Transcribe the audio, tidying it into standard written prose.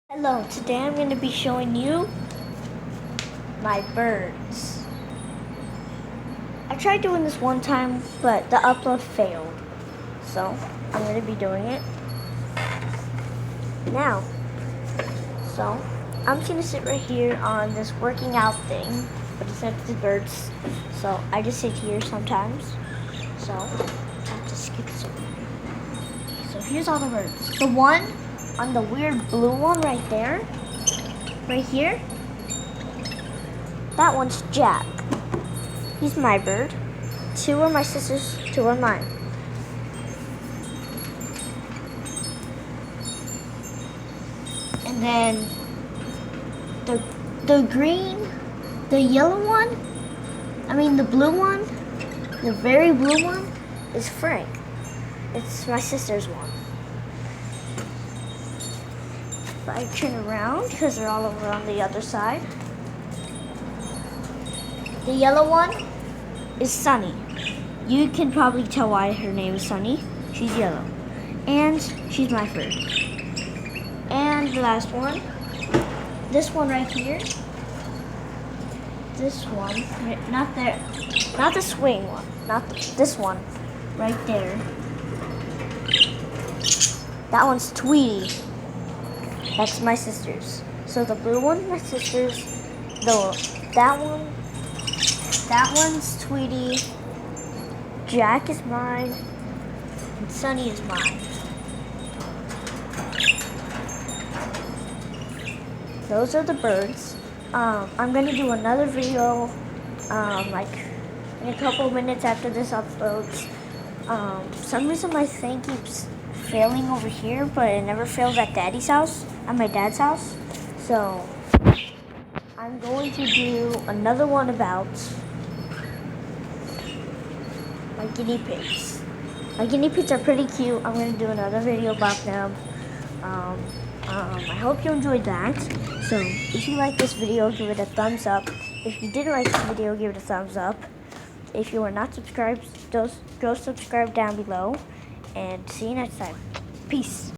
Hello, today I'm going to be showing you my birds. I tried doing this one time, but the upload failed. So, I'm going to be doing it now. So, I'm just going to sit right here on this working out thing, but instead of the birds. So, I just sit here sometimes. So, I have to skip some. So, here's all the birds. The one on the weird blue one right there, right here, that one's Jack. He's my bird. Two are my sister's, two are mine. And then the green, the yellow one, the blue one, the very blue one is Frank. It's my sister's one. But I turn around because they're all over on the other side. The yellow one is Sunny. You can probably tell why her name is Sunny. She's yellow. And she's my bird. And the last one, this one right here. This one, not there, not the swing one, this one, right there. That one's Tweety. That's my sister's. So the blue one, my sister's. That one's Tweety. Jack is mine. And Sunny is mine. Those are the birds. I'm gonna do another video, like in a couple minutes after this uploads. For some reason my thing keeps failing over here, but it never fails at Daddy's house, at my dad's house. So I'm going to do another one about my guinea pigs. My guinea pigs are pretty cute. I'm going to do another video about them. I hope you enjoyed that. So if you like this video, give it a thumbs up. If you didn't like this video, give it a thumbs up. If you are not subscribed, go subscribe down below. And see you next time. Peace.